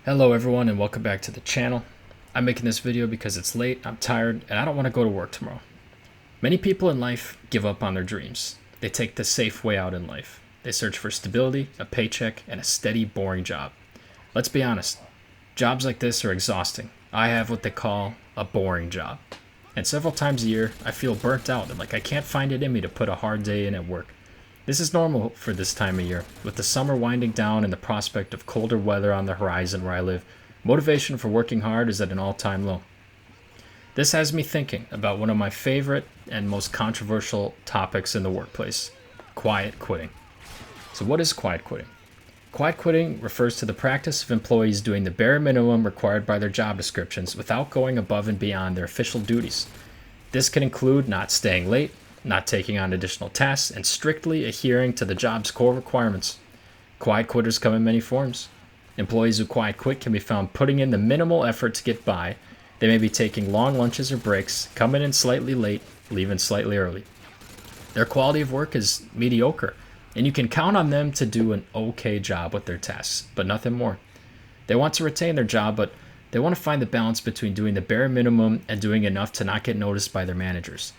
Hello everyone and welcome back to the channel. I'm making this video because it's late, I'm tired, and I don't want to go to work tomorrow. Many people in life give up on their dreams. They take the safe way out in life. They search for stability, a paycheck, and a steady, boring job. Let's be honest, jobs like this are exhausting. I have what they call a boring job. And several times a year, I feel burnt out and like I can't find it in me to put a hard day in at work. This is normal for this time of year. With the summer winding down and the prospect of colder weather on the horizon where I live, motivation for working hard is at an all-time low. This has me thinking about one of my favorite and most controversial topics in the workplace: quiet quitting. So what is quiet quitting? Quiet quitting refers to the practice of employees doing the bare minimum required by their job descriptions without going above and beyond their official duties. This can include not staying late, not taking on additional tasks, and strictly adhering to the job's core requirements. Quiet quitters come in many forms. Employees who quiet quit can be found putting in the minimal effort to get by. They may be taking long lunches or breaks, coming in slightly late, leaving slightly early. Their quality of work is mediocre, and you can count on them to do an okay job with their tasks, but nothing more. They want to retain their job, but they want to find the balance between doing the bare minimum and doing enough to not get noticed by their managers.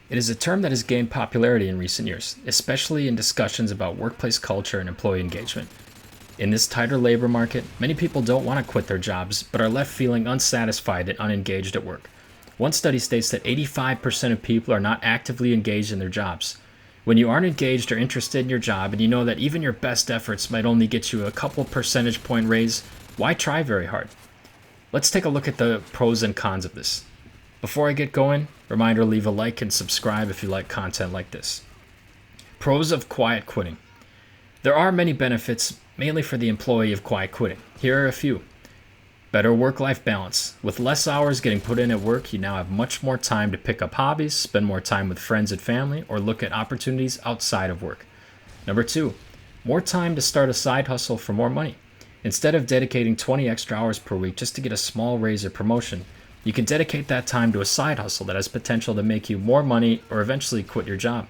It is a term that has gained popularity in recent years, especially in discussions about workplace culture and employee engagement. In this tighter labor market, many people don't want to quit their jobs, but are left feeling unsatisfied and unengaged at work. One study states that 85% of people are not actively engaged in their jobs. When you aren't engaged or interested in your job, and you know that even your best efforts might only get you a couple percentage point raise, why try very hard? Let's take a look at the pros and cons of this. Before I get going, reminder, leave a like and subscribe if you like content like this. Pros of quiet quitting. There are many benefits, mainly for the employee, of quiet quitting. Here are a few. Better work-life balance. With less hours getting put in at work, you now have much more time to pick up hobbies, spend more time with friends and family, or look at opportunities outside of work. Number 2, more time to start a side hustle for more money. Instead of dedicating 20 extra hours per week just to get a small raise or promotion, you can dedicate that time to a side hustle that has potential to make you more money or eventually quit your job.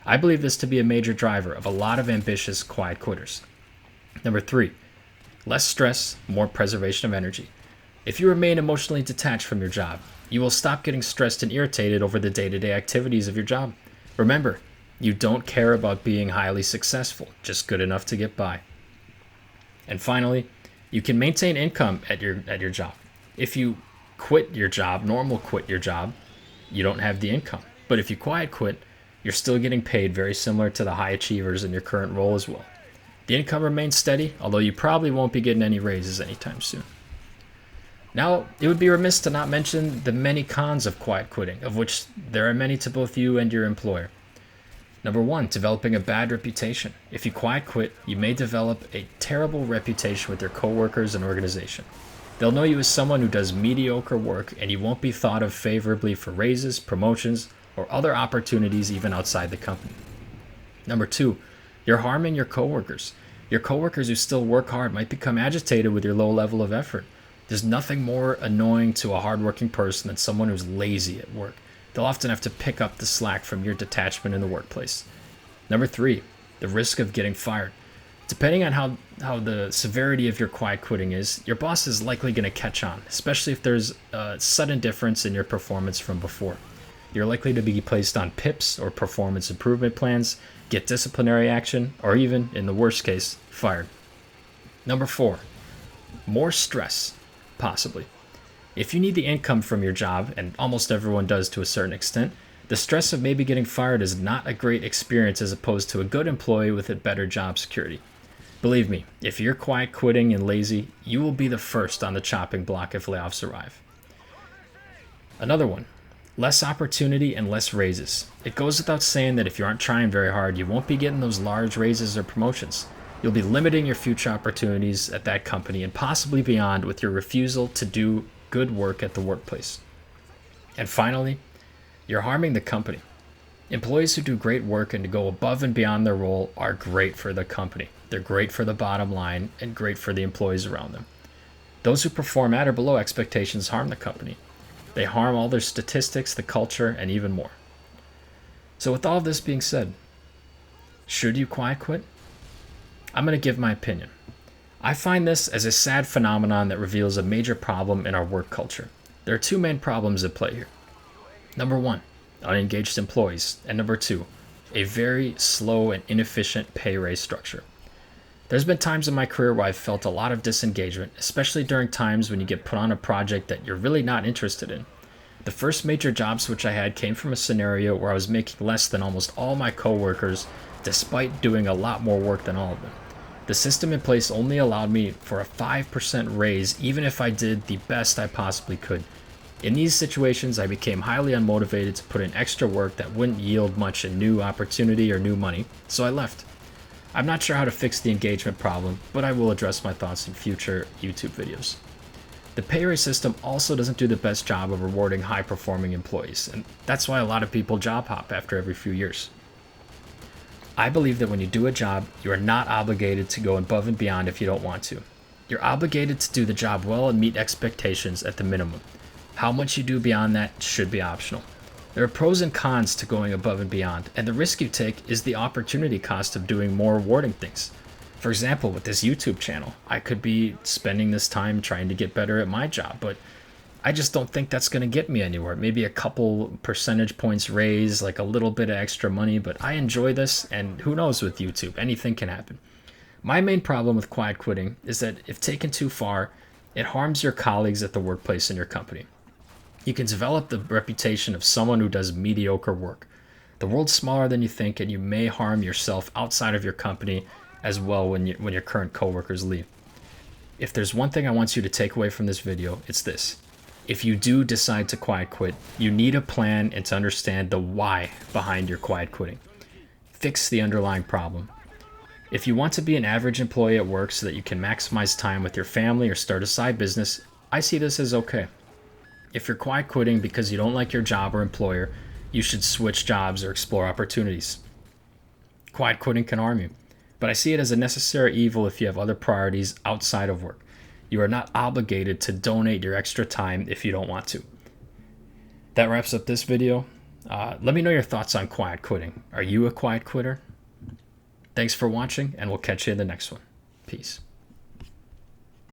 I believe this to be a major driver of a lot of ambitious quiet quitters. Number 3, less stress, more preservation of energy. If you remain emotionally detached from your job, you will stop getting stressed and irritated over the day-to-day activities of your job. Remember, you don't care about being highly successful, just good enough to get by. And finally, you can maintain income at your job. If you quit your job, quit your job, you don't have the income. But if you quiet quit, you're still getting paid very similar to the high achievers in your current role as well. The income remains steady, although you probably won't be getting any raises anytime soon. Now, it would be remiss to not mention the many cons of quiet quitting, of which there are many to both you and your employer. Number 1, developing a bad reputation. If you quiet quit, you may develop a terrible reputation with your coworkers and organization. They'll know you as someone who does mediocre work, and you won't be thought of favorably for raises, promotions, or other opportunities even outside the company. Number 2, you're harming your coworkers. Your coworkers who still work hard might become agitated with your low level of effort. There's nothing more annoying to a hardworking person than someone who's lazy at work. They'll often have to pick up the slack from your detachment in the workplace. Number 3, the risk of getting fired. Depending on how the severity of your quiet quitting is, your boss is likely going to catch on, especially if there's a sudden difference in your performance from before. You're likely to be placed on PIPs or performance improvement plans, get disciplinary action, or even, in the worst case, fired. Number 4, more stress, possibly. If you need the income from your job, and almost everyone does to a certain extent, the stress of maybe getting fired is not a great experience as opposed to a good employee with a better job security. Believe me, if you're quiet quitting and lazy, you will be the first on the chopping block if layoffs arrive. Another one, less opportunity and less raises. It goes without saying that if you aren't trying very hard, you won't be getting those large raises or promotions. You'll be limiting your future opportunities at that company and possibly beyond with your refusal to do good work at the workplace. And finally, you're harming the company. Employees who do great work and to go above and beyond their role are great for the company. They're great for the bottom line and great for the employees around them. Those who perform at or below expectations harm the company. They harm all their statistics, the culture, and even more. So with all of this being said, should you quiet quit? I'm going to give my opinion. I find this as a sad phenomenon that reveals a major problem in our work culture. There are two main problems at play here. Number one, unengaged employees, and number two, a very slow and inefficient pay raise structure. There's been times in my career where I've felt a lot of disengagement, especially during times when you get put on a project that you're really not interested in. The first major job switch I had came from a scenario where I was making less than almost all my coworkers, despite doing a lot more work than all of them. The system in place only allowed me for a 5% raise, even if I did the best I possibly could. In these situations, I became highly unmotivated to put in extra work that wouldn't yield much in new opportunity or new money, so I left. I'm not sure how to fix the engagement problem, but I will address my thoughts in future YouTube videos. The pay raise system also doesn't do the best job of rewarding high-performing employees, and that's why a lot of people job hop after every few years. I believe that when you do a job, you are not obligated to go above and beyond if you don't want to. You're obligated to do the job well and meet expectations at the minimum. How much you do beyond that should be optional. There are pros and cons to going above and beyond, and the risk you take is the opportunity cost of doing more rewarding things. For example, with this YouTube channel, I could be spending this time trying to get better at my job, but I just don't think that's going to get me anywhere. Maybe a couple percentage points raise, like a little bit of extra money, but I enjoy this, and who knows with YouTube, anything can happen. My main problem with quiet quitting is that if taken too far, it harms your colleagues at the workplace and your company. You can develop the reputation of someone who does mediocre work. The world's smaller than you think, and you may harm yourself outside of your company as well when your current coworkers leave. If there's one thing I want you to take away from this video, it's this. If you do decide to quiet quit, you need a plan and to understand the why behind your quiet quitting. Fix the underlying problem. If you want to be an average employee at work so that you can maximize time with your family or start a side business, I see this as okay. If you're quiet quitting because you don't like your job or employer, you should switch jobs or explore opportunities. Quiet quitting can harm you, but I see it as a necessary evil if you have other priorities outside of work. You are not obligated to donate your extra time if you don't want to. That wraps up this video. Let me know your thoughts on quiet quitting. Are you a quiet quitter? Thanks for watching, and we'll catch you in the next one. Peace.